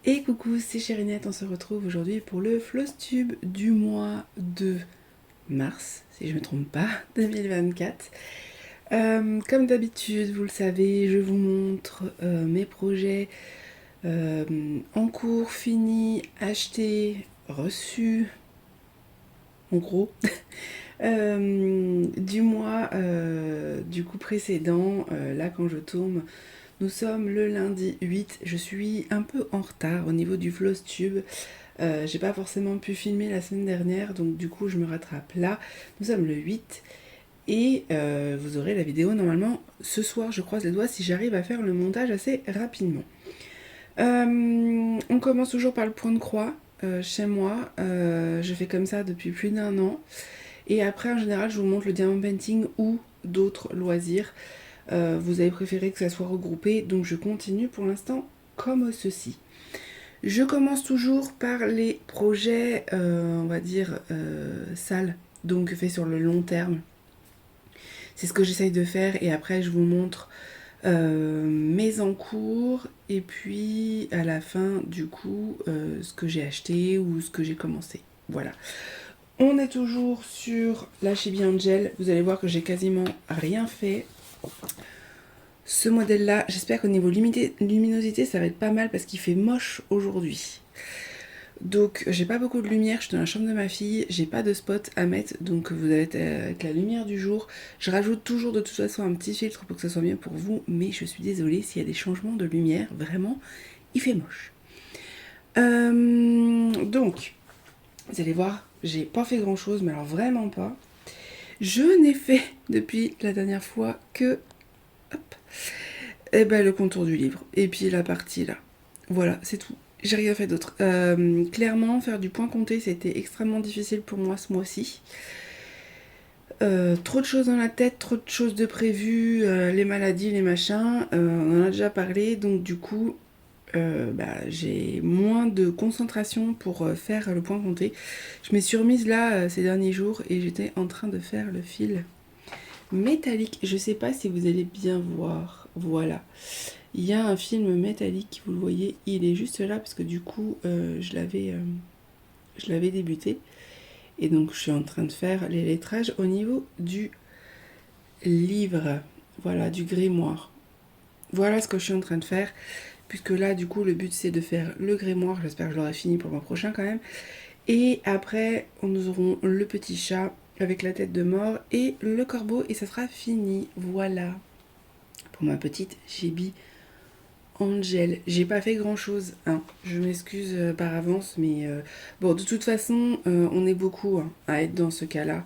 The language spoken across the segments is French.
Et coucou, c'est Chérinette, on se retrouve aujourd'hui pour le Flosstube du mois de mars, si je ne me trompe pas, 2024. Comme d'habitude, vous le savez, je vous montre mes projets en cours, finis, achetés, reçus, en gros, du mois du coup précédent. Là, quand je tourne, nous sommes le lundi 8. Je suis un peu en retard au niveau du Flosstube. J'ai pas forcément pu filmer la semaine dernière, donc du coup je me rattrape là. Nous sommes le 8 et vous aurez la vidéo normalement ce soir, je croise les doigts, si j'arrive à faire le montage assez rapidement. On commence toujours par le point de croix chez moi. Je fais comme ça depuis plus d'un an. Et après, en général, je vous montre le diamond painting ou d'autres loisirs. Vous avez préféré que ça soit regroupé, donc je continue pour l'instant comme ceci. Je commence toujours par les projets, on va dire, sales, donc faits sur le long terme. C'est ce que j'essaye de faire et après je vous montre mes encours et puis à la fin du coup ce que j'ai acheté ou ce que j'ai commencé. Voilà. On est toujours sur la Chibi Angel. Vous allez voir que j'ai quasiment rien fait. Ce modèle-là, j'espère qu'au niveau luminosité, ça va être pas mal parce qu'il fait moche aujourd'hui. Donc j'ai pas beaucoup de lumière, je suis dans la chambre de ma fille, j'ai pas de spot à mettre, donc vous allez être avec la lumière du jour. Je rajoute toujours de toute façon un petit filtre pour que ça soit bien pour vous, mais je suis désolée s'il y a des changements de lumière, vraiment, il fait moche. Donc, vous allez voir, j'ai pas fait grand chose, mais alors vraiment pas. Je n'ai fait depuis la dernière fois que hop, et ben, le contour du livre, et puis la partie là. Voilà, c'est tout. J'ai rien fait d'autre. Clairement, faire du point compté, c'était extrêmement difficile pour moi ce mois-ci. Trop de choses dans la tête, trop de choses de prévues, les maladies, les machins, on en a déjà parlé, donc du coup, j'ai moins de concentration pour faire le point compté. Je me suis remise là ces derniers jours et j'étais en train de faire le fil métallique. Je sais pas si vous allez bien voir. Voilà. Il y a un film métallique, vous le voyez, il est juste là parce que du coup je l'avais débuté. Et donc je suis en train de faire les lettrages au niveau du livre, voilà, du grimoire. Voilà ce que je suis en train de faire, puisque là du coup le but c'est de faire le grimoire, j'espère que je l'aurai fini pour le mois prochain quand même. Et après nous aurons le petit chat avec la tête de mort et le corbeau et ça sera fini, voilà. Pour ma petite Chibi Angel. J'ai pas fait grand chose, hein. Je m'excuse par avance, mais bon, de toute façon, on est beaucoup hein, à être dans ce cas-là.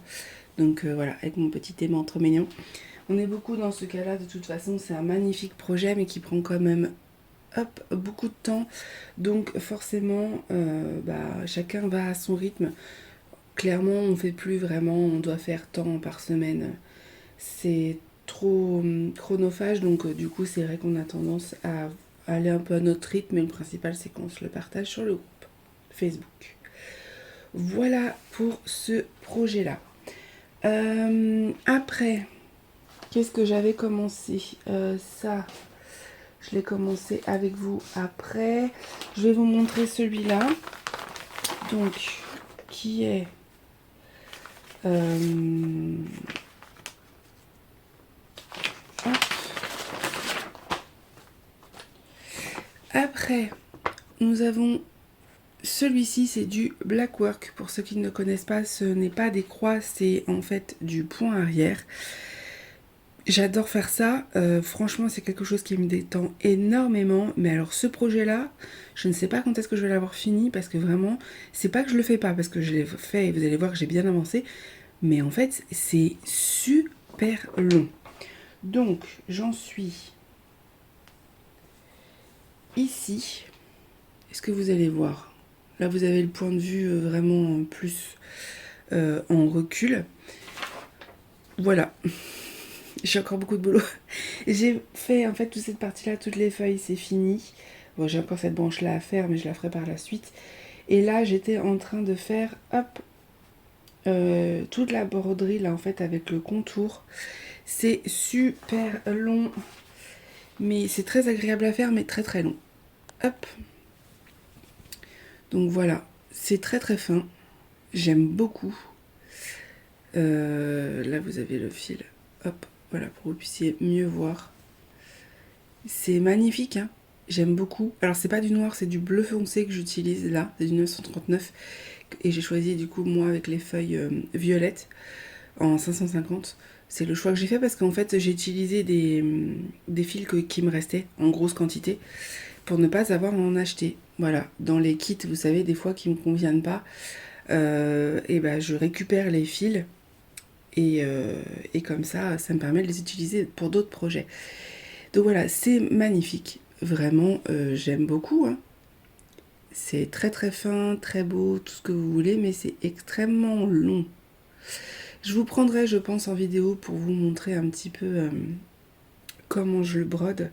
Donc voilà, avec mon petit aimant trop mignon. On est beaucoup dans ce cas-là, de toute façon, c'est un magnifique projet, mais qui prend quand même hop, beaucoup de temps. Donc forcément, chacun va à son rythme. Clairement, on fait plus vraiment, on doit faire tant par semaine. C'est trop chronophage, donc du coup, c'est vrai qu'on a tendance à aller un peu à notre rythme, mais le principal, c'est qu'on se le partage sur le groupe Facebook. Voilà pour ce projet-là. Après, qu'est-ce que j'avais commencé Ça, je l'ai commencé avec vous après. Je vais vous montrer celui-là. Donc, qui est... Après, nous avons celui-ci, c'est du black work. Pour ceux qui ne le connaissent pas, ce n'est pas des croix, c'est en fait du point arrière. J'adore faire ça, franchement c'est quelque chose qui me détend énormément, mais alors ce projet-là, je ne sais pas quand est-ce que je vais l'avoir fini, parce que vraiment, c'est pas que je le fais pas, parce que je l'ai fait et vous allez voir que j'ai bien avancé, mais en fait c'est super long. Donc j'en suis ici, est-ce que vous allez voir? Là vous avez le point de vue vraiment plus en recul. Voilà. J'ai encore beaucoup de boulot. J'ai fait en fait toute cette partie-là, toutes les feuilles, c'est fini. Bon, j'ai encore cette branche-là à faire, mais je la ferai par la suite. Et là, j'étais en train de faire, hop, toute la broderie, là, en fait, avec le contour. C'est super long, mais c'est très agréable à faire, mais très très long. Hop. Donc voilà, c'est très très fin, j'aime beaucoup. Là vous avez le fil, hop, voilà, pour que vous puissiez mieux voir. C'est magnifique, hein. J'aime beaucoup. Alors c'est pas du noir, c'est du bleu foncé que j'utilise là, c'est du 939. Et j'ai choisi du coup moi avec les feuilles violettes en 550. C'est le choix que j'ai fait parce qu'en fait j'ai utilisé des fils qui me restaient en grosse quantité pour ne pas avoir à en acheter. Voilà, dans les kits, vous savez, des fois qui me conviennent pas, et ben je récupère les fils et comme ça me permet de les utiliser pour d'autres projets. Donc voilà, c'est magnifique. Vraiment, j'aime beaucoup, hein. C'est très très fin, très beau, tout ce que vous voulez, mais c'est extrêmement long. Je vous prendrai, je pense, en vidéo pour vous montrer un petit peu comment je le brode.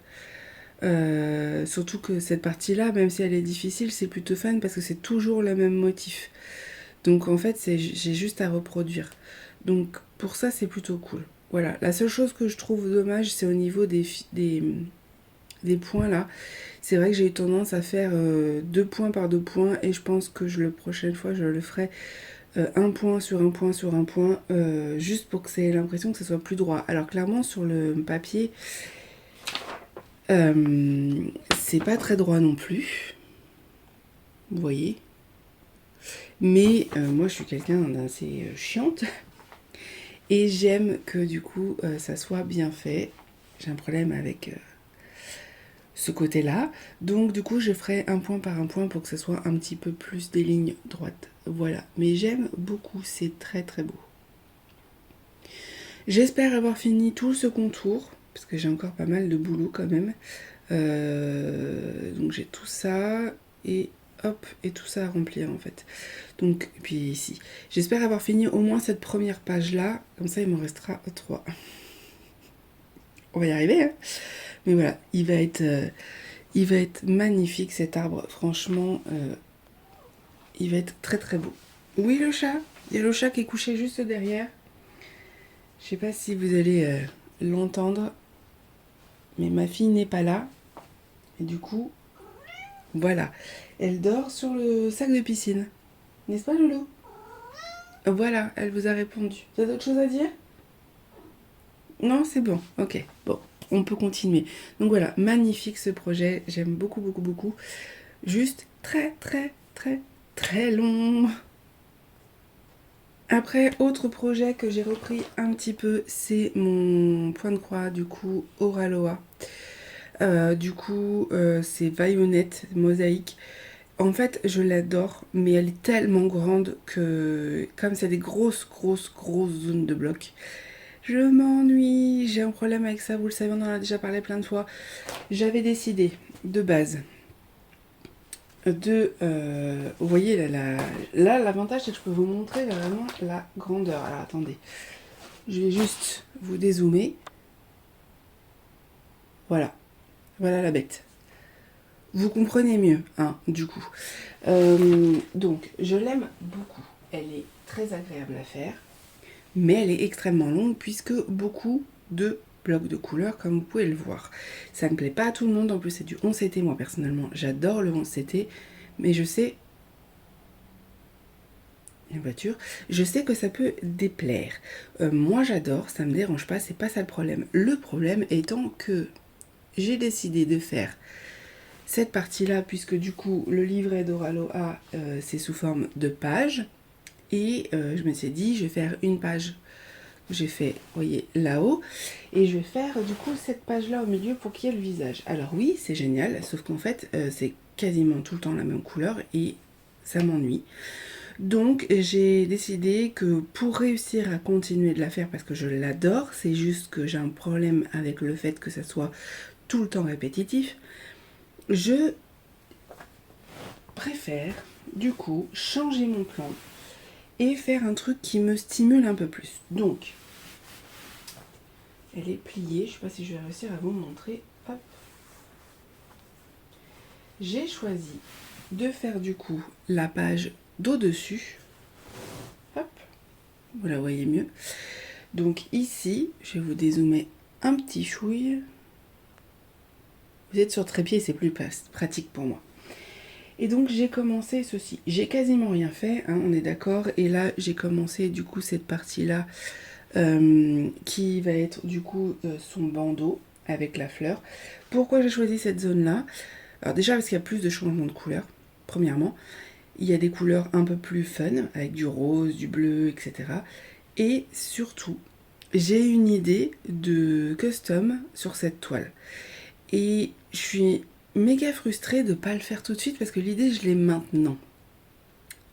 Surtout que cette partie-là, même si elle est difficile, c'est plutôt fun parce que c'est toujours le même motif. Donc en fait, j'ai juste à reproduire. Donc pour ça, c'est plutôt cool. Voilà, la seule chose que je trouve dommage, c'est au niveau des points là. C'est vrai que j'ai eu tendance à faire 2 points par 2 points et je pense que la prochaine fois, je le ferai un point sur un point sur un point, juste pour que ça ait l'impression que ce soit plus droit. Alors clairement, sur le papier, c'est pas très droit non plus, vous voyez. Mais moi, je suis quelqu'un d'assez chiante et j'aime que du coup, ça soit bien fait. J'ai un problème avec ce côté-là. Donc du coup, je ferai un point par un point pour que ce soit un petit peu plus des lignes droites. Voilà. Mais j'aime beaucoup, c'est très très beau. J'espère avoir fini tout ce contour, parce que j'ai encore pas mal de boulot quand même. Donc j'ai tout ça, et hop, et tout ça à remplir en fait. Donc, et puis ici. J'espère avoir fini au moins cette première page-là, comme ça il m'en restera 3. On va y arriver, hein. Mais voilà, il va être magnifique cet arbre, franchement, il va être très très beau. Oui, le chat, il y a le chat qui est couché juste derrière. Je sais pas si vous allez l'entendre, mais ma fille n'est pas là. Et du coup, voilà. Elle dort sur le sac de piscine. N'est-ce pas, Loulou? Voilà, elle vous a répondu. Tu as d'autres choses à dire? Non, c'est bon. Ok, bon, on peut continuer. Donc voilà, magnifique ce projet. J'aime beaucoup, beaucoup, beaucoup. Juste très, très, très, très long. Après, autre projet que j'ai repris un petit peu, c'est mon point de croix, du coup, Oraloa. C'est Vionette mosaïque. En fait, je l'adore, mais elle est tellement grande que, comme c'est des grosses, grosses, grosses zones de blocs, je m'ennuie. J'ai un problème avec ça, vous le savez, on en a déjà parlé plein de fois. J'avais décidé, de base, vous voyez, là, l'avantage, c'est que je peux vous montrer vraiment la grandeur. Alors, attendez. Je vais juste vous dézoomer. Voilà. Voilà la bête. Vous comprenez mieux, hein, du coup. Donc, je l'aime beaucoup. Elle est très agréable à faire, mais elle est extrêmement longue puisque beaucoup de blocs de couleurs, comme vous pouvez le voir. Ça ne plaît pas à tout le monde, en plus c'est du 11CT. Moi, personnellement, j'adore le 11CT, mais je sais... Une voiture, je sais que ça peut déplaire. Moi, j'adore, ça me dérange pas, c'est pas ça le problème. Le problème étant que j'ai décidé de faire cette partie-là, puisque du coup, le livret d'Oraloa, c'est sous forme de pages. Et je me suis dit, je vais faire une page que j'ai fait, vous voyez, là-haut. Et je vais faire, du coup, cette page-là au milieu pour qu'il y ait le visage. Alors oui, c'est génial, sauf qu'en fait, c'est quasiment tout le temps la même couleur et ça m'ennuie. Donc j'ai décidé que pour réussir à continuer de la faire, parce que je l'adore, c'est juste que j'ai un problème avec le fait que ça soit tout le temps répétitif, je préfère du coup changer mon plan et faire un truc qui me stimule un peu plus. Donc, elle est pliée, je ne sais pas si je vais réussir à vous montrer. Hop. J'ai choisi de faire du coup la page d'au-dessus. Hop, vous la voyez mieux. Donc ici, je vais vous dézoomer un petit chouille. Vous êtes sur trépied, c'est plus pratique pour moi. Et donc j'ai commencé ceci. J'ai quasiment rien fait, hein, on est d'accord. Et là j'ai commencé du coup cette partie-là qui va être du coup son bandeau avec la fleur. Pourquoi j'ai choisi cette zone-là? Alors déjà parce qu'il y a plus de changements de couleurs, premièrement. Il y a des couleurs un peu plus fun, avec du rose, du bleu, etc. Et surtout, j'ai une idée de custom sur cette toile. Et je suis méga frustrée de ne pas le faire tout de suite parce que l'idée, je l'ai maintenant.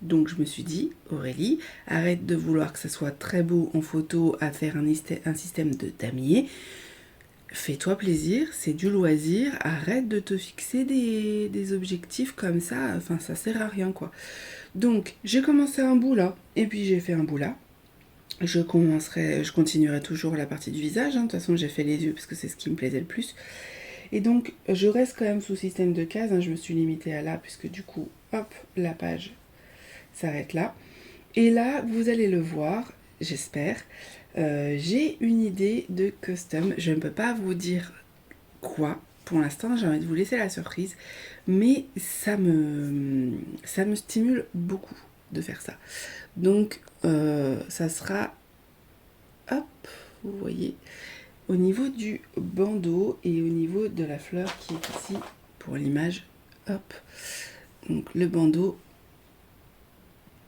Donc je me suis dit, Aurélie, arrête de vouloir que ça soit très beau en photo à faire un système de damier. Fais-toi plaisir, c'est du loisir, arrête de te fixer des objectifs comme ça, enfin ça sert à rien quoi. Donc j'ai commencé un bout là, et puis j'ai fait un bout là. Je continuerai toujours la partie du visage, hein. De toute façon j'ai fait les yeux parce que c'est ce qui me plaisait le plus. Et donc je reste quand même sous système de cases, hein. Je me suis limitée à là, puisque du coup, hop, la page s'arrête là. Et là, vous allez le voir, j'espère, j'ai une idée de custom. Je ne peux pas vous dire quoi. Pour l'instant, j'ai envie de vous laisser la surprise. Mais ça me stimule beaucoup de faire ça. Donc, ça sera, hop, vous voyez, au niveau du bandeau et au niveau de la fleur qui est ici pour l'image. Hop, donc le bandeau.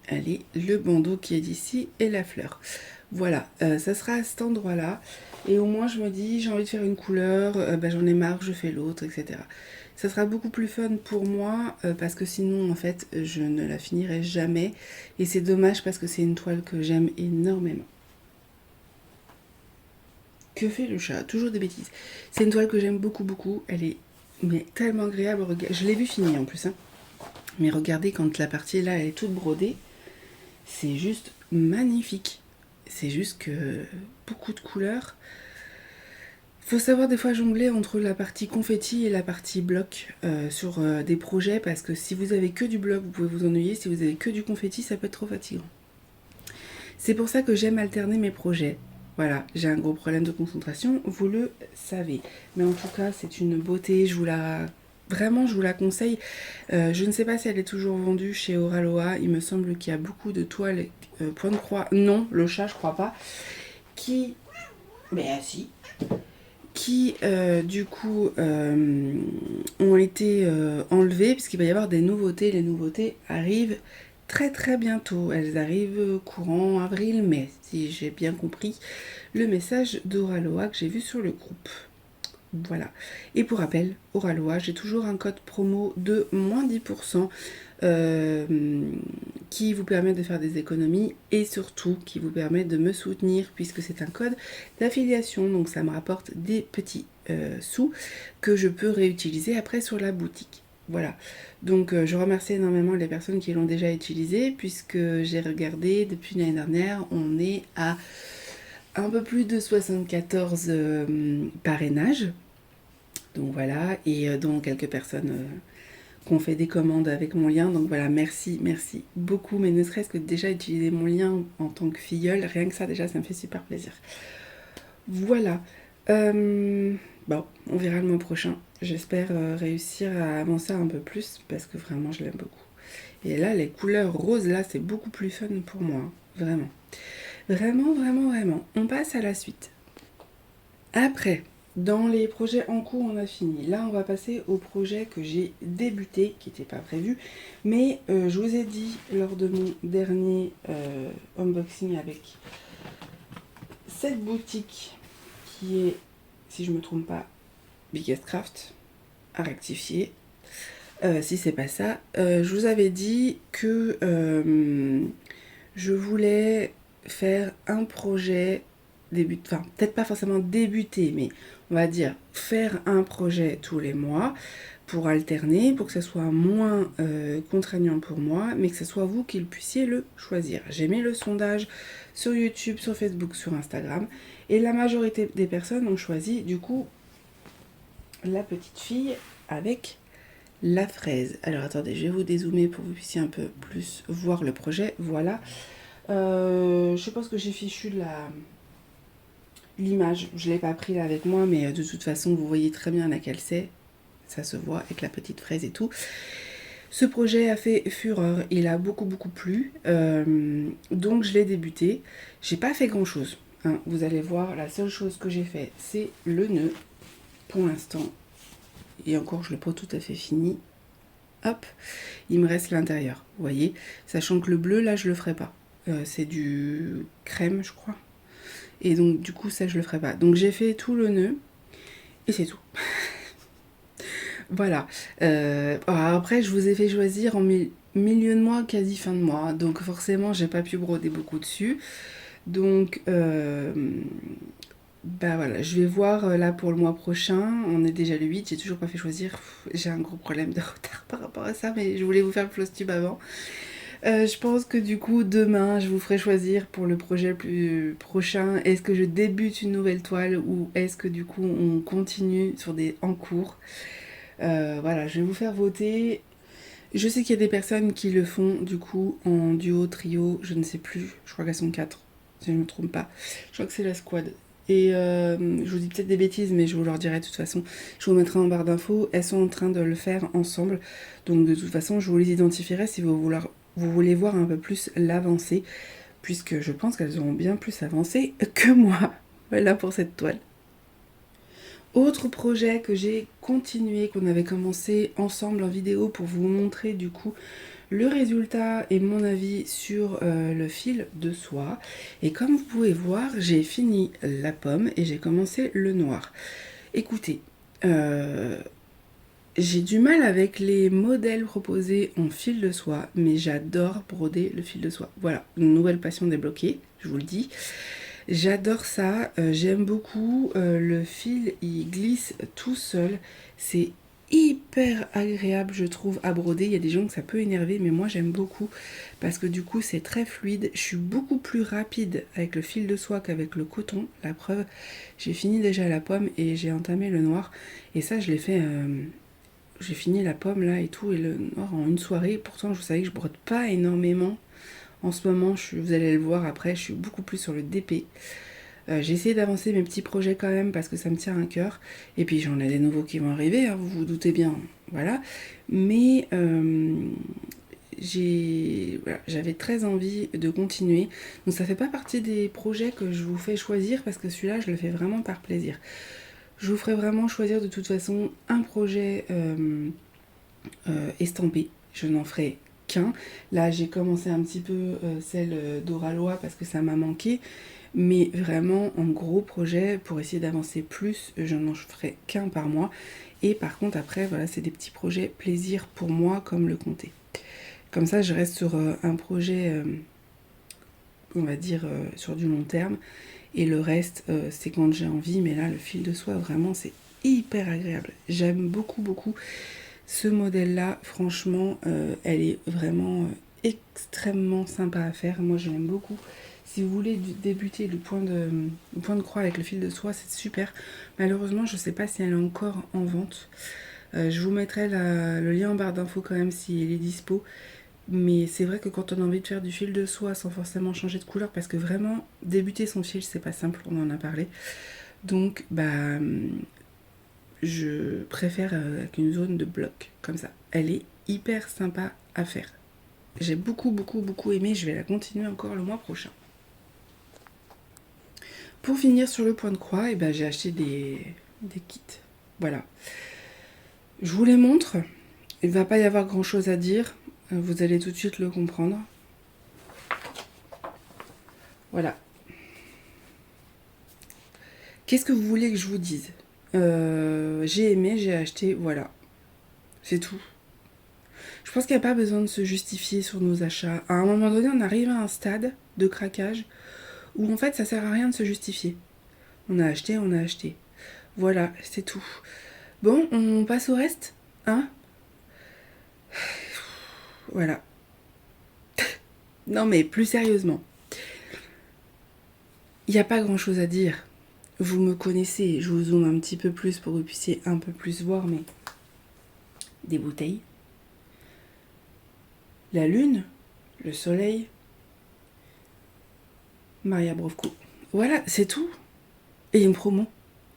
Allez, le bandeau qui est ici et la fleur. Voilà, ça sera à cet endroit-là. Et au moins, je me dis, j'ai envie de faire une couleur, j'en ai marre, je fais l'autre, etc. Ça sera beaucoup plus fun pour moi, parce que sinon, en fait, je ne la finirai jamais. Et c'est dommage parce que c'est une toile que j'aime énormément. Que fait le chat? Toujours des bêtises. C'est une toile que j'aime beaucoup, beaucoup. Elle est mais tellement agréable. Je l'ai vue finie en plus, hein. Mais regardez, quand la partie là, elle est toute brodée, c'est juste magnifique. C'est juste que beaucoup de couleurs. Faut savoir des fois jongler entre la partie confetti et la partie bloc sur des projets, parce que si vous avez que du bloc, vous pouvez vous ennuyer. Si vous avez que du confetti, ça peut être trop fatigant. C'est pour ça que j'aime alterner mes projets. Voilà, j'ai un gros problème de concentration, vous le savez. Mais en tout cas, c'est une beauté, vraiment, je vous la conseille. Je ne sais pas si elle est toujours vendue chez Oraloa. Il me semble qu'il y a beaucoup de toiles point de croix. Non, le chat, je crois pas. Qui... Mais si. Qui, du coup, ont été enlevées, puisqu'il va y avoir des nouveautés. Les nouveautés arrivent très très bientôt. Elles arrivent courant avril-mai, si j'ai bien compris le message d'Oraloa que j'ai vu sur le groupe. Voilà. Et pour rappel, Oraloa, j'ai toujours un code promo de moins 10% qui vous permet de faire des économies et surtout qui vous permet de me soutenir, puisque c'est un code d'affiliation. Donc ça me rapporte des petits sous que je peux réutiliser après sur la boutique. Voilà. Donc je remercie énormément les personnes qui l'ont déjà utilisé, puisque j'ai regardé depuis l'année dernière, on est à un peu plus de 74 parrainages. Donc voilà, et dont quelques personnes qui ont fait des commandes avec mon lien. Donc voilà, merci, merci beaucoup. Mais ne serait-ce que déjà utiliser mon lien en tant que filleule, rien que ça déjà, ça me fait super plaisir. Voilà. Bon, on verra le mois prochain. J'espère réussir à avancer un peu plus parce que vraiment, je l'aime beaucoup. Et là, les couleurs roses, là, c'est beaucoup plus fun pour moi. Hein, vraiment. Vraiment, vraiment, vraiment. On passe à la suite. Après, dans les projets en cours, on a fini. Là, on va passer au projet que j'ai débuté, qui n'était pas prévu. Mais je vous ai dit lors de mon dernier unboxing avec cette boutique qui est, si je ne me trompe pas, Biggest Craft, à rectifier. Si c'est pas ça, je vous avais dit que je voulais faire un projet enfin peut-être pas forcément débuter, mais on va dire faire un projet tous les mois pour alterner, pour que ce soit moins contraignant pour moi, mais que ce soit vous qui puissiez le choisir. J'ai mis le sondage sur YouTube, sur Facebook, sur Instagram, et la majorité des personnes ont choisi du coup la petite fille avec la fraise. Alors attendez, je vais vous dézoomer pour que vous puissiez un peu plus voir le projet. Voilà. Je sais pas ce que j'ai fichu de l'image. Je l'ai pas pris là avec moi, mais de toute façon, vous voyez très bien laquelle c'est. Ça se voit avec la petite fraise et tout. Ce projet a fait fureur, il a beaucoup plu, donc je l'ai débuté. J'ai pas fait grand chose, hein. Vous allez voir, la seule chose que j'ai fait, c'est le nœud, pour l'instant. Et encore, je l'ai pas tout à fait fini. Hop, il me reste l'intérieur, vous voyez. Sachant que le bleu, là, je le ferai pas. C'est du crème, je crois. Et donc, du coup, ça, je le ferai pas. Donc, j'ai fait tout le nœud, et c'est tout. Voilà. Après, je vous ai fait choisir en milieu de mois, quasi fin de mois. Donc forcément, j'ai pas pu broder beaucoup dessus. Donc, bah voilà, je vais voir là pour le mois prochain. On est déjà le 8, j'ai toujours pas fait choisir. J'ai un gros problème de retard par rapport à ça, mais je voulais vous faire le floss tube avant. Je pense que du coup, demain, je vous ferai choisir pour le projet plus prochain. Est-ce que je débute une nouvelle toile ou est-ce que du coup, on continue sur des en cours. Voilà, je vais vous faire voter. Je sais qu'il y a des personnes qui le font du coup en duo, trio, je ne sais plus. Je crois qu'elles sont 4, si je ne me trompe pas. Je crois que c'est la squad. Et je vous dis peut-être des bêtises, mais je vous leur dirai de toute façon. Je vous mettrai en barre d'infos. Elles sont en train de le faire ensemble. Donc de toute façon, je vous les identifierai si vous voulez voir un peu plus l'avancée. Puisque je pense qu'elles auront bien plus avancé que moi. Voilà pour cette toile. Autre projet que j'ai continué, qu'on avait commencé ensemble en vidéo pour vous montrer du coup le résultat et mon avis sur le fil de soie. Et comme vous pouvez voir, j'ai fini la pomme et j'ai commencé le noir. Écoutez, j'ai du mal avec les modèles proposés en fil de soie, mais j'adore broder le fil de soie. Voilà, une nouvelle passion débloquée, je vous le dis. J'adore ça, j'aime beaucoup, le fil il glisse tout seul, c'est hyper agréable je trouve à broder. Il y a des gens que ça peut énerver mais moi j'aime beaucoup parce que du coup c'est très fluide, je suis beaucoup plus rapide avec le fil de soie qu'avec le coton, la preuve, j'ai fini déjà la pomme et j'ai entamé le noir et ça je l'ai fait, j'ai fini la pomme là et tout et le noir en une soirée, pourtant je savais que je brode pas énormément. En ce moment, vous allez le voir après, je suis beaucoup plus sur le DP. J'ai essayé d'avancer mes petits projets quand même parce que ça me tient à cœur. Et puis j'en ai des nouveaux qui vont arriver, hein, vous vous doutez bien. Voilà. Mais j'avais très envie de continuer. Donc ça fait pas partie des projets que je vous fais choisir parce que celui-là, je le fais vraiment par plaisir. Je vous ferai vraiment choisir de toute façon un projet estampé. Je n'en ferai qu'un. Là, j'ai commencé un petit peu celle d'Oralois parce que ça m'a manqué. Mais vraiment, en gros projet, pour essayer d'avancer plus, je n'en ferai qu'un par mois. Et par contre, après, voilà, c'est des petits projets plaisir pour moi, comme le comté. Comme ça, je reste sur un projet, on va dire, sur du long terme. Et le reste, c'est quand j'ai envie. Mais là, le fil de soie, vraiment, c'est hyper agréable. J'aime beaucoup ce modèle-là. Franchement, elle est vraiment extrêmement sympa à faire. Moi, je l'aime beaucoup. Si vous voulez débuter le point de croix avec le fil de soie, c'est super. Malheureusement, je ne sais pas si elle est encore en vente. Je vous mettrai le lien en barre d'infos quand même si elle est dispo. Mais c'est vrai que quand on a envie de faire du fil de soie sans forcément changer de couleur, parce que vraiment, débuter son fil, c'est pas simple, on en a parlé. Donc, bah, je préfère avec une zone de bloc, comme ça. Elle est hyper sympa à faire. J'ai beaucoup aimé, je vais la continuer encore le mois prochain. Pour finir sur le point de croix, eh ben, j'ai acheté des kits. Voilà. Je vous les montre. Il ne va pas y avoir grand chose à dire. Vous allez tout de suite le comprendre. Voilà. Qu'est-ce que vous voulez que je vous dise? J'ai aimé, j'ai acheté, voilà. C'est tout. Je pense qu'il n'y a pas besoin de se justifier sur nos achats. À un moment donné, on arrive à un stade de craquage où en fait ça sert à rien de se justifier. On a acheté, on a acheté. Voilà, c'est tout. Bon, on passe au reste, hein? Voilà. Non mais plus sérieusement, il n'y a pas grand chose à dire. Vous me connaissez, je vous zoome un petit peu plus pour que vous puissiez un peu plus voir, mais des bouteilles, la lune, le soleil, Maria Brovko. Voilà, c'est tout. Et une promo.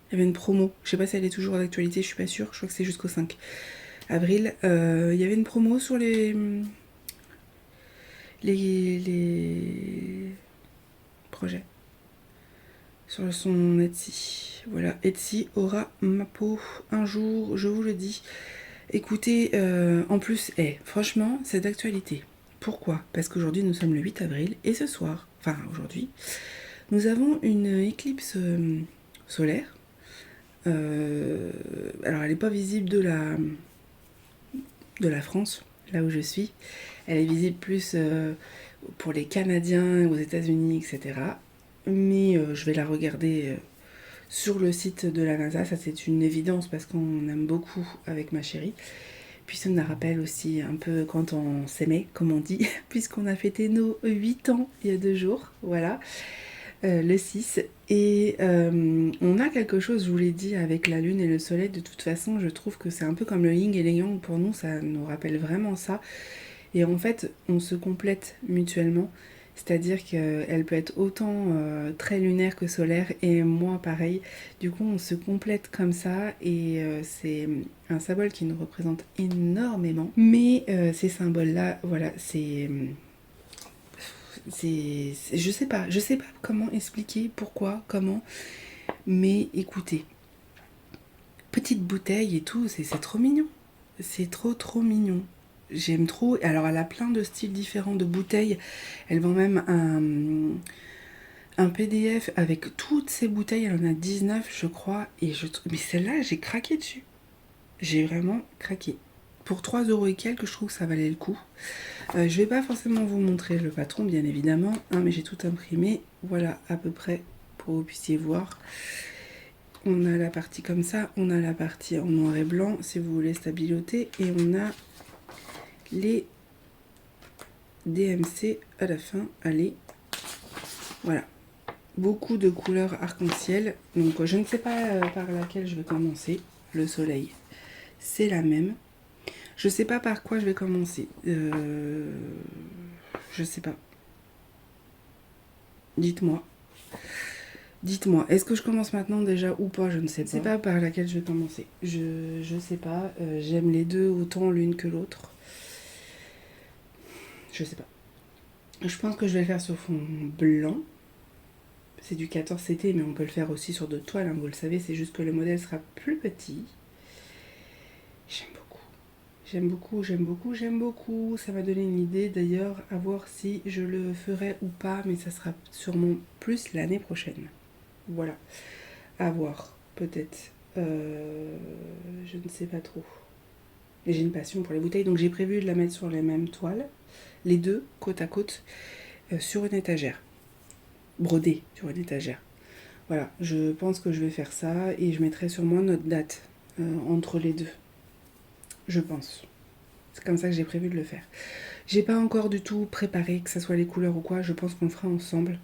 Il y avait une promo. Je sais pas si elle est toujours d'actualité, je suis pas sûre. Je crois que c'est jusqu'au 5. avril, il y avait une promo sur les projets. Sur son Etsy. Voilà, Etsy aura ma peau un jour, je vous le dis. Écoutez, en plus, franchement, c'est d'actualité. Pourquoi? Parce qu'aujourd'hui, nous sommes le 8 avril et ce soir, enfin aujourd'hui, nous avons une éclipse solaire. Alors, elle n'est pas visible de la France, là où je suis. Elle est visible plus pour les Canadiens, aux États-Unis, etc. Mais je vais la regarder sur le site de la NASA, ça c'est une évidence parce qu'on aime beaucoup avec ma chérie. Puis ça nous rappelle aussi un peu quand on s'aimait, comme on dit, puisqu'on a fêté nos 8 ans il y a 2 jours, voilà, le 6. Et on a quelque chose, je vous l'ai dit, avec la lune et le soleil, de toute façon, je trouve que c'est un peu comme le yin et le yang, pour nous, ça nous rappelle vraiment ça. Et en fait, on se complète mutuellement. C'est-à-dire qu'elle peut être autant très lunaire que solaire et moi pareil. Du coup, on se complète comme ça et c'est un symbole qui nous représente énormément. Mais ces symboles-là, voilà, je sais pas comment expliquer, pourquoi, comment. Mais écoutez, petite bouteille et tout, c'est trop mignon. C'est trop mignon. J'aime trop. Alors, elle a plein de styles différents de bouteilles. Elle vend même un PDF avec toutes ces bouteilles. Elle en a 19, je crois. Mais celle-là, j'ai craqué dessus. J'ai vraiment craqué. Pour 3 € et quelques, je trouve que ça valait le coup. Je vais pas forcément vous montrer le patron, bien évidemment. Hein, mais j'ai tout imprimé. Voilà, à peu près, pour que vous puissiez voir. On a la partie comme ça. On a la partie en noir et blanc, si vous voulez stabiloter. Et on a les DMC à la fin. Allez, voilà, beaucoup de couleurs arc-en-ciel. Donc je ne sais pas par laquelle je vais commencer. Le soleil, c'est la même. Je sais pas par quoi je vais commencer. Je sais pas. Dites-moi. Dites-moi, est-ce que je commence maintenant déjà ou pas? Je ne sais pas. Je sais pas par laquelle je vais commencer. Je sais pas. J'aime les deux autant l'une que l'autre. Je sais pas. Je pense que je vais le faire sur fond blanc. C'est du 14 CT, mais on peut le faire aussi sur d'autres toiles, hein, vous le savez, c'est juste que le modèle sera plus petit. J'aime beaucoup. J'aime beaucoup, j'aime beaucoup, j'aime beaucoup. Ça m'a donné une idée d'ailleurs, à voir si je le ferai ou pas, mais ça sera sûrement plus l'année prochaine. Voilà. À voir, peut-être. Je ne sais pas trop. Et j'ai une passion pour les bouteilles, donc j'ai prévu de la mettre sur les mêmes toiles, les deux, côte à côte, sur une étagère. Brodée sur une étagère. Voilà, je pense que je vais faire ça et je mettrai sûrement notre date entre les deux. Je pense. C'est comme ça que j'ai prévu de le faire. J'ai pas encore du tout préparé, que ce soit les couleurs ou quoi. Je pense qu'on le fera ensemble.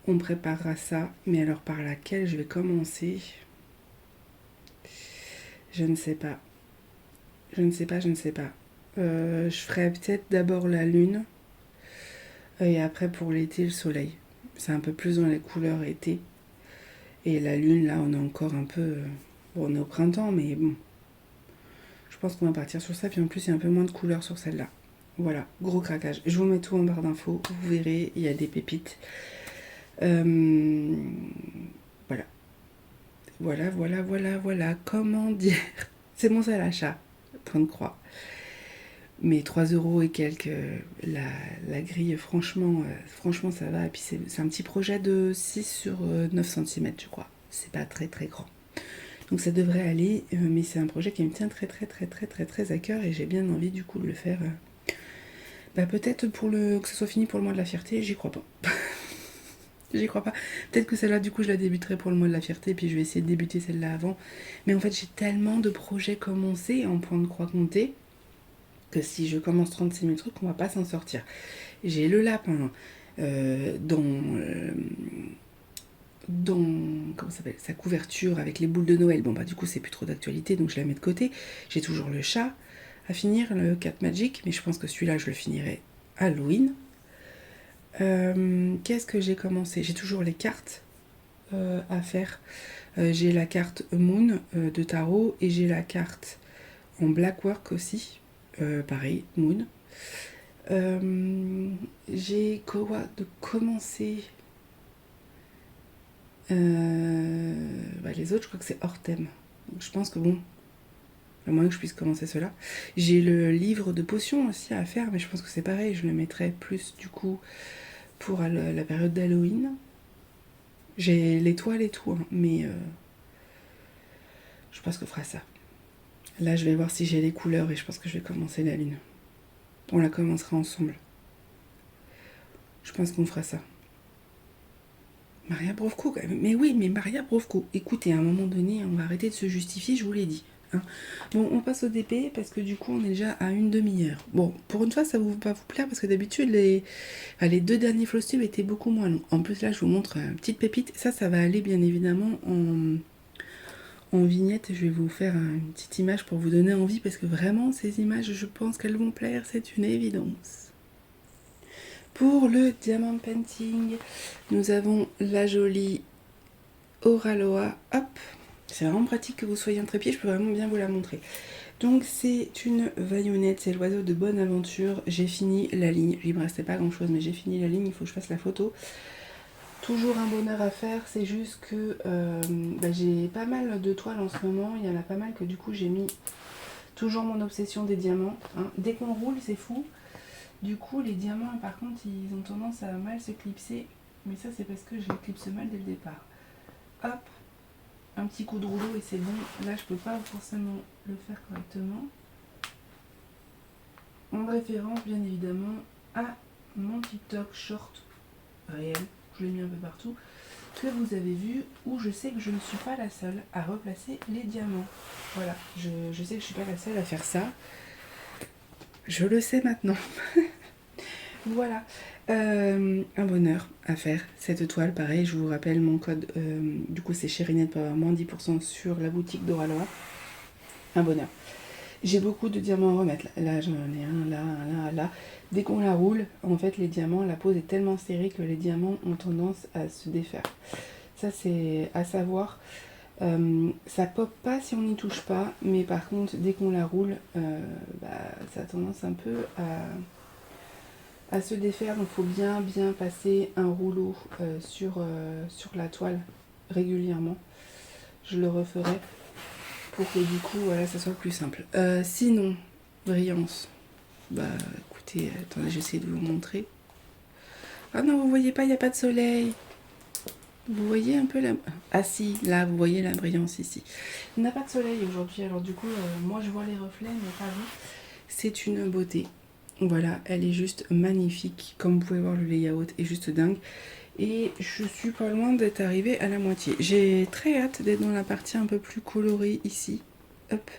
On préparera ça. Mais alors par laquelle je vais commencer? Je ne sais pas. Je ne sais pas, je ne sais pas. Je ferai peut-être d'abord la lune. Et après pour l'été, le soleil. C'est un peu plus dans les couleurs été. Et la lune, là, on est encore un peu... Bon, on est au printemps, mais bon. Je pense qu'on va partir sur ça. Puis en plus, il y a un peu moins de couleurs sur celle-là. Voilà, gros craquage. Je vous mets tout en barre d'infos. Vous verrez, il y a des pépites. Voilà. Voilà. Comment dire? C'est mon seul achat. Point de croix. Mais 3 € et quelques, la grille, franchement, ça va. Et puis c'est un petit projet de 6 sur 9 cm, je crois. C'est pas très très grand. Donc ça devrait aller, mais c'est un projet qui me tient très à cœur et j'ai bien envie du coup de le faire. Peut-être que ce soit fini pour le mois de la fierté, j'y crois pas. J'y crois pas. Peut-être que celle-là, du coup, je la débuterai pour le mois de la fierté, puis je vais essayer de débuter celle-là avant. Mais en fait, j'ai tellement de projets commencés en point de croix compté que si je commence 36 000 trucs, on va pas s'en sortir. J'ai le lapin dans comment ça s'appelle, sa couverture avec les boules de Noël. Bon, du coup, c'est plus trop d'actualité, donc je la mets de côté. J'ai toujours le chat à finir, le Cat Magic, mais je pense que celui-là, je le finirai Halloween. Qu'est-ce que j'ai commencé? J'ai toujours les cartes à faire. J'ai la carte Moon de tarot et j'ai la carte en black work aussi, pareil, Moon. J'ai de commencer les autres, je crois que c'est hors thème. Donc je pense que bon, à moins que je puisse commencer cela. J'ai le livre de potions aussi à faire, mais je pense que c'est pareil, je le mettrai plus du coup pour la période d'Halloween. J'ai l'étoile et tout, hein, mais je pense qu'on fera ça. Là, je vais voir si j'ai les couleurs et je pense que je vais commencer la lune. On la commencera ensemble. Je pense qu'on fera ça. Maria Brovko, quand même. Mais oui, mais Maria Brovko. Écoutez, à un moment donné, on va arrêter de se justifier, je vous l'ai dit. Hein. Bon, on passe au DP parce que du coup, on est déjà à une demi-heure. Bon, pour une fois, ça va vous plaire parce que d'habitude, les 2 derniers floss tubes étaient beaucoup moins longs. En plus, là, je vous montre une petite pépite. Ça va aller bien évidemment en vignette. Je vais vous faire une petite image pour vous donner envie parce que vraiment, ces images, je pense qu'elles vont plaire. C'est une évidence. Pour le diamant painting, nous avons la jolie Oraloa. Hop, c'est vraiment pratique que vous soyez en trépied, je peux vraiment bien vous la montrer. Donc c'est une vaillonnette, c'est l'oiseau de bonne aventure. J'ai fini la ligne, il me restait pas grand chose, mais j'ai fini la ligne, il faut que je fasse la photo. Toujours un bonheur à faire, c'est juste que j'ai pas mal de toiles en ce moment, il y en a pas mal que du coup j'ai mis toujours mon obsession des diamants. Hein. Dès qu'on roule, c'est fou. Du coup, les diamants, par contre, ils ont tendance à mal se clipser. Mais ça, c'est parce que je les clipse mal dès le départ. Hop, un petit coup de rouleau et c'est bon. Là, je peux pas forcément le faire correctement. En référence, bien évidemment, à mon TikTok short réel. Je l'ai mis un peu partout. Que vous avez vu, où je sais que je ne suis pas la seule à replacer les diamants. Voilà, je sais que je suis pas la seule à faire ça. Je le sais maintenant. Voilà, un bonheur à faire cette toile. Pareil, je vous rappelle mon code, du coup c'est Cherinette pour avoir moins 10% sur la boutique d'Oraloa. Un bonheur. J'ai beaucoup de diamants à remettre. Là j'en ai un, là. Dès qu'on la roule, en fait les diamants, la pose est tellement serrée que les diamants ont tendance à se défaire. Ça c'est à savoir. Ça pop pas si on n'y touche pas, mais par contre dès qu'on la roule, ça a tendance un peu à se défaire. Donc il faut bien passer un rouleau sur la toile régulièrement. Je le referai pour que du coup voilà, ça soit plus simple. Sinon, brillance. Écoutez, attendez, j'essaie de vous montrer. Ah non, vous voyez pas, il n'y a pas de soleil. Vous voyez un peu la... Ah si, là, vous voyez la brillance ici. Il n'y a pas de soleil aujourd'hui, alors du coup, moi je vois les reflets, mais pas vous. C'est une beauté. Voilà, elle est juste magnifique. Comme vous pouvez voir, le layout est juste dingue. Et je suis pas loin d'être arrivée à la moitié. J'ai très hâte d'être dans la partie un peu plus colorée ici. Hop,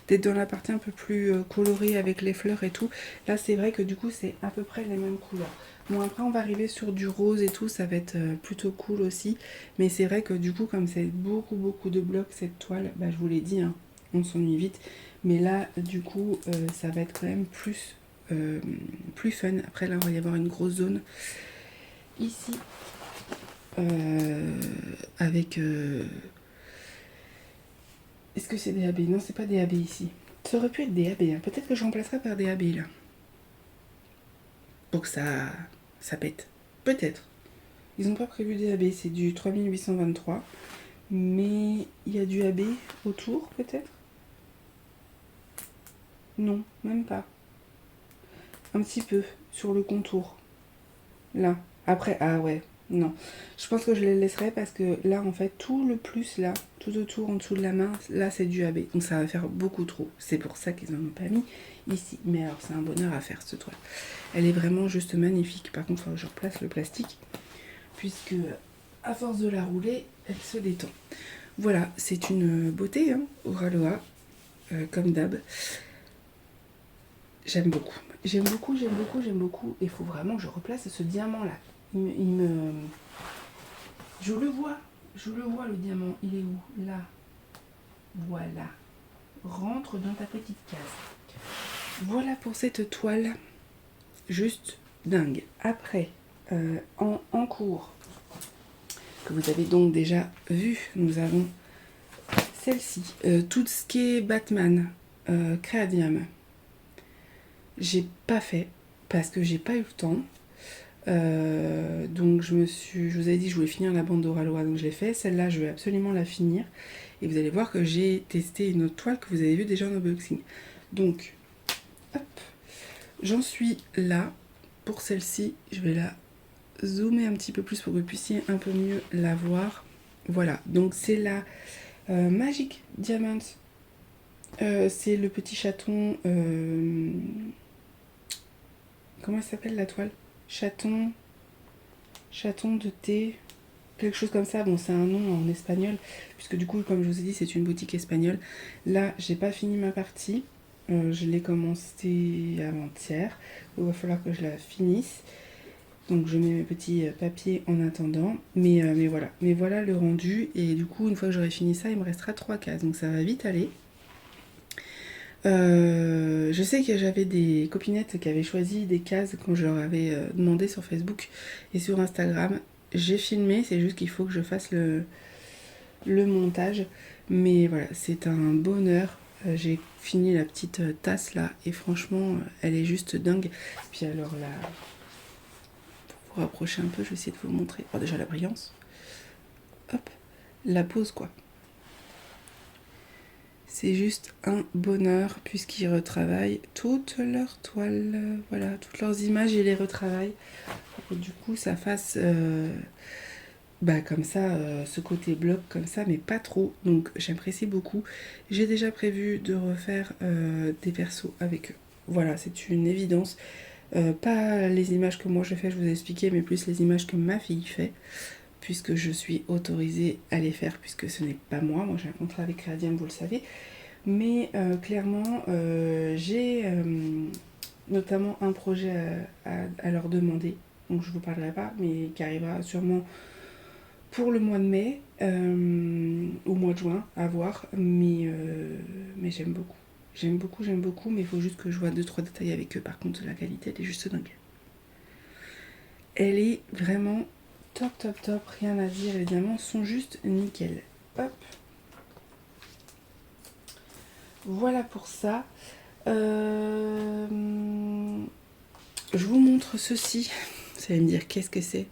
d'être dans la partie un peu plus colorée avec les fleurs et tout. Là, c'est vrai que du coup, c'est à peu près les mêmes couleurs. Bon, après, on va arriver sur du rose et tout. Ça va être plutôt cool aussi. Mais c'est vrai que du coup, comme c'est beaucoup de blocs, cette toile, je vous l'ai dit, hein, on s'ennuie vite. Mais là, du coup, ça va être quand même plus fun. Après, là, on va y avoir une grosse zone ici avec... Est-ce que c'est des AB? Non, c'est pas des AB ici. Ça aurait pu être des AB. Hein. Peut-être que je remplacerai par des AB là. Pour que ça pète. Peut-être. Ils n'ont pas prévu des AB. C'est du 3823. Mais il y a du AB autour, peut-être? Non, même pas. Un petit peu sur le contour. Là. Après, ah ouais. Non. Je pense que je les laisserai parce que là, en fait, tout le plus là, tout autour, en dessous de la main, là, c'est du AB. Donc ça va faire beaucoup trop. C'est pour ça qu'ils n'en ont pas mis ici. Mais alors, c'est un bonheur à faire, cette toile. Elle est vraiment juste magnifique. Par contre, il faut que je replace le plastique. Puisque, à force de la rouler, elle se détend. Voilà, c'est une beauté, hein, Oraloa. Comme d'hab. J'aime beaucoup. J'aime beaucoup. Il faut vraiment que je replace ce diamant-là. Je le vois le diamant. Il est où? Là. Voilà. Rentre dans ta petite case. Voilà pour cette toile. Juste dingue. Après, en cours, que vous avez donc déjà vu, nous avons celle-ci. Tout ce qui est Batman. Créadium. J'ai pas fait parce que j'ai pas eu le temps. Donc je vous avais dit que je voulais finir la bande d'Oraloa, donc je l'ai fait. Celle-là, je vais absolument la finir. Et vous allez voir que j'ai testé une autre toile que vous avez vue déjà en unboxing. Donc, hop, j'en suis là. Pour celle-ci, je vais la zoomer un petit peu plus pour que vous puissiez un peu mieux la voir. Voilà, donc c'est la Magic Diamond. C'est le petit chaton. Comment elle s'appelle la toile? Chaton de thé. Quelque chose comme ça. Bon, c'est un nom en espagnol. Puisque du coup, comme je vous ai dit, c'est une boutique espagnole. Là, j'ai pas fini ma partie. Je l'ai commencé avant-hier. Il va falloir que je la finisse. Donc je mets mes petits papiers en attendant. Mais voilà. Mais voilà le rendu. Et du coup, une fois que j'aurai fini ça, il me restera 3 cases. Donc ça va vite aller. Je sais que j'avais des copinettes qui avaient choisi des cases quand je leur avais demandé sur Facebook et sur Instagram. J'ai filmé, c'est juste qu'il faut que je fasse le montage. Mais voilà, c'est un bonheur. J'ai fini la petite tasse là et franchement, elle est juste dingue. Puis alors là, pour vous rapprocher un peu, je vais essayer de vous montrer. Alors déjà la brillance. Hop, la pose quoi. C'est juste un bonheur puisqu'ils retravaillent toutes leurs toiles, voilà, toutes leurs images, ils les retravaillent. Et du coup, ça fasse comme ça, ce côté bloc comme ça, mais pas trop. Donc j'apprécie beaucoup. J'ai déjà prévu de refaire des persos avec eux. Voilà, c'est une évidence. Pas les images que moi je fais, je vous ai expliqué, mais plus les images que ma fille fait, puisque je suis autorisée à les faire, puisque ce n'est pas moi. Moi j'ai un contrat avec Créadium, vous le savez. Mais clairement, j'ai notamment un projet à leur demander, donc je ne vous parlerai pas, mais qui arrivera sûrement pour le mois de mai ou mois de juin, à voir. Mais j'aime beaucoup. J'aime beaucoup, mais il faut juste que je vois 2-3 détails avec eux. Par contre, la qualité, elle est juste dingue. Elle est vraiment top, top, top, rien à dire, évidemment, sont juste nickel. Hop. Voilà pour ça. Je vous montre ceci. Vous allez me dire qu'est-ce que c'est.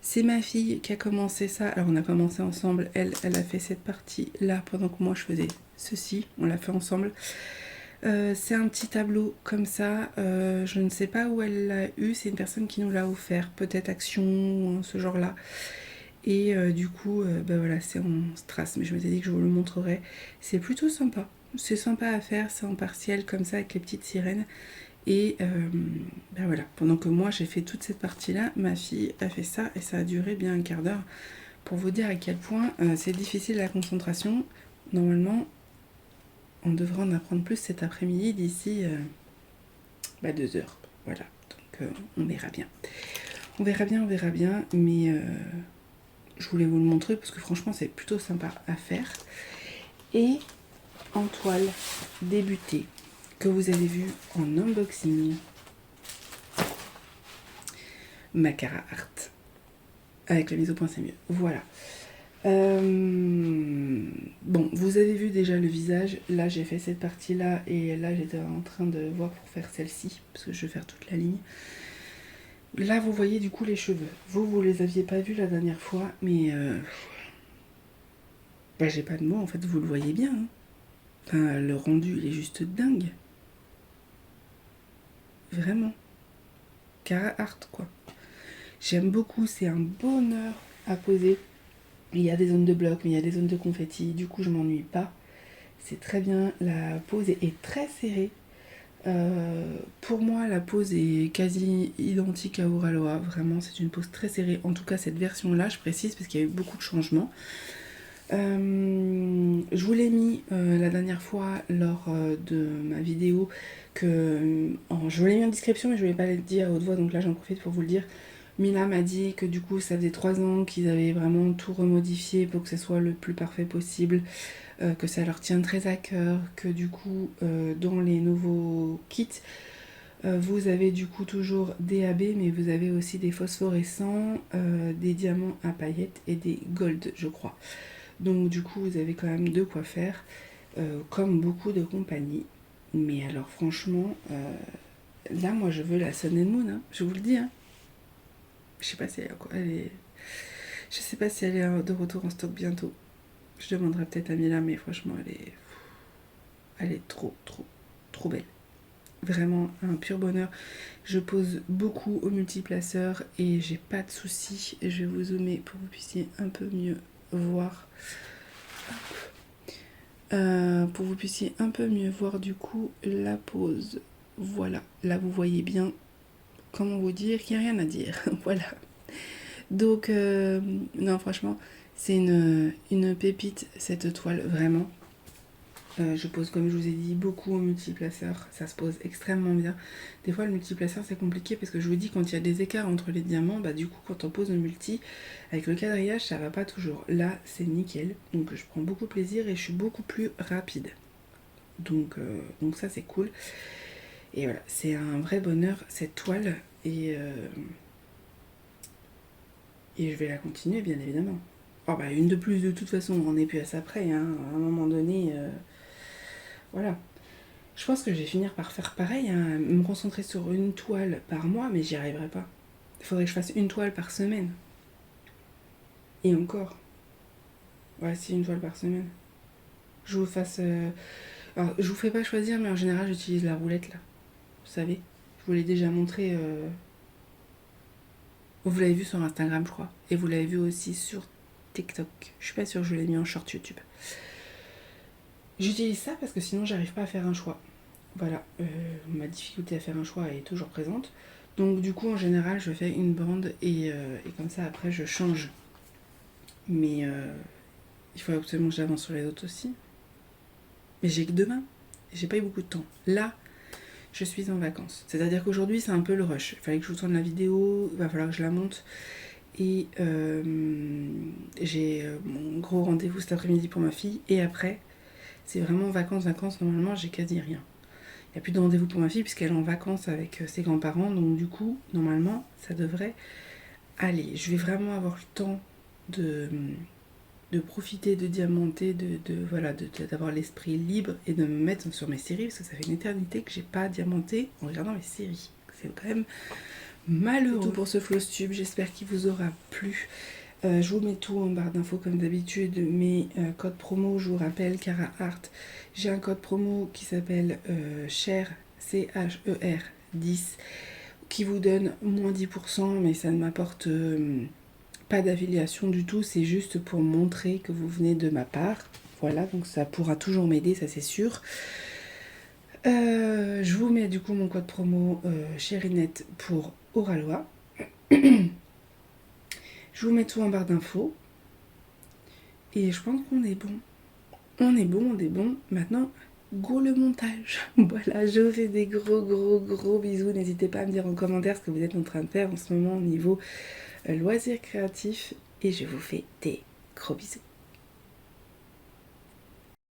C'est ma fille qui a commencé ça. Alors on a commencé ensemble. Elle a fait cette partie là pendant que moi je faisais ceci. On l'a fait ensemble. C'est un petit tableau comme ça. Je ne sais pas où elle l'a eu. C'est une personne qui nous l'a offert. Peut-être Action, ce genre-là. Et du coup, voilà, c'est en strass. Mais je m'étais dit que je vous le montrerai. C'est plutôt sympa. C'est sympa à faire. C'est en partiel comme ça avec les petites sirènes. Et voilà, pendant que moi j'ai fait toute cette partie-là, ma fille a fait ça et ça a duré bien un quart d'heure pour vous dire à quel point c'est difficile la concentration. Normalement, on devrait en apprendre plus cet après-midi d'ici 2 heures. Voilà, donc on verra bien. On verra bien, mais je voulais vous le montrer parce que franchement c'est plutôt sympa à faire. Et en toile débutée, que vous avez vu en unboxing, Macara Art avec la mise au point c'est mieux, voilà. Bon, vous avez vu déjà le visage, là j'ai fait cette partie là et là j'étais en train de voir pour faire celle-ci parce que je vais faire toute la ligne. Là vous voyez du coup les cheveux, vous les aviez pas vus la dernière fois, mais j'ai pas de mots en fait, vous le voyez bien, hein. Enfin, le rendu il est juste dingue, vraiment. Cara Art quoi. J'aime beaucoup, c'est un bonheur à poser. Il y a des zones de bloc, mais il y a des zones de confetti, du coup je m'ennuie pas. C'est très bien, la pose est très serrée. Pour moi, la pose est quasi identique à Oraloa, vraiment c'est une pose très serrée. En tout cas, cette version-là, je précise, parce qu'il y a eu beaucoup de changements. Je vous l'ai mis la dernière fois lors de ma vidéo, je vous l'ai mis en description, mais je ne vais pas le dire à haute voix, donc là j'en profite pour vous le dire. Mila m'a dit que du coup ça faisait 3 ans qu'ils avaient vraiment tout remodifié pour que ce soit le plus parfait possible, que ça leur tient très à cœur, que du coup dans les nouveaux kits vous avez du coup toujours des AB, mais vous avez aussi des phosphorescents, des diamants à paillettes et des gold je crois. Donc du coup vous avez quand même de quoi faire. comme beaucoup de compagnies. Mais alors franchement, là moi je veux la Sun and Moon, hein, je vous le dis. Hein. Je sais pas si je sais pas si elle est de retour en stock bientôt. Je demanderai peut-être à Mila, mais franchement elle est trop trop trop belle. Vraiment un pur bonheur. Je pose beaucoup au multiplaceur et j'ai pas de soucis. Je vais vous zoomer pour que vous puissiez un peu mieux voir. Pour que vous puissiez un peu mieux voir du coup la pose. Voilà, là vous voyez bien, comment vous dire, qu'il n'y a rien à dire. Voilà. Donc, non franchement, c'est une pépite cette toile, vraiment. Je pose, comme je vous ai dit, beaucoup au multiplaceur. Ça se pose extrêmement bien. Des fois, le multiplaceur, c'est compliqué parce que je vous dis, quand il y a des écarts entre les diamants, bah du coup, quand on pose le multi, avec le quadrillage, ça va pas toujours. Là, c'est nickel. Donc, je prends beaucoup de plaisir et je suis beaucoup plus rapide. Donc ça, c'est cool. Et voilà, c'est un vrai bonheur, cette toile. Et je vais la continuer, bien évidemment. Oh, bah, une de plus, de toute façon, on n'est plus à ça près. Hein. À un moment donné... voilà. Je pense que je vais finir par faire pareil, hein, me concentrer sur une toile par mois, mais j'y arriverai pas. Il faudrait que je fasse une toile par semaine. Et encore. Ouais, si, une toile par semaine. Je vous fasse... Alors, je vous fais pas choisir, mais en général, j'utilise la roulette, là. Vous savez, je vous l'ai déjà montré... Vous l'avez vu sur Instagram, je crois. Et vous l'avez vu aussi sur TikTok. Je suis pas sûre que je l'ai mis en short YouTube. J'utilise ça parce que sinon, j'arrive pas à faire un choix. Voilà, ma difficulté à faire un choix est toujours présente. Donc du coup, en général, je fais une bande et comme ça, après, je change. Mais il faut absolument que j'avance sur les autres aussi. Mais j'ai que demain. J'ai pas eu beaucoup de temps. Là, je suis en vacances. C'est-à-dire qu'aujourd'hui, c'est un peu le rush. Il fallait que je vous tourne la vidéo, il va falloir que je la monte. Et j'ai mon gros rendez-vous cet après-midi pour ma fille. Et après, c'est vraiment vacances. Normalement, j'ai quasi rien. Il n'y a plus de rendez-vous pour ma fille puisqu'elle est en vacances avec ses grands-parents. Donc du coup, normalement, ça devrait aller. Je vais vraiment avoir le temps de profiter, de diamanter, d'avoir l'esprit libre et de me mettre sur mes séries parce que ça fait une éternité que j'ai pas diamanté en regardant mes séries. C'est quand même malheureux. C'est tout pour ce floss tube. J'espère qu'il vous aura plu. Je vous mets tout en barre d'infos comme d'habitude, mes codes promo, je vous rappelle, Cara Art, j'ai un code promo qui s'appelle CHER, CHER 10, qui vous donne moins 10%, mais ça ne m'apporte pas d'affiliation du tout, c'est juste pour montrer que vous venez de ma part. Voilà, donc ça pourra toujours m'aider, ça c'est sûr. Je vous mets du coup mon code promo Cherinette pour Oralois. Je vous mets tout en barre d'infos. Et je pense qu'on est bon. On est bon. Maintenant, go le montage. Voilà, je vous fais des gros bisous. N'hésitez pas à me dire en commentaire ce que vous êtes en train de faire en ce moment au niveau loisirs créatifs. Et je vous fais des gros bisous.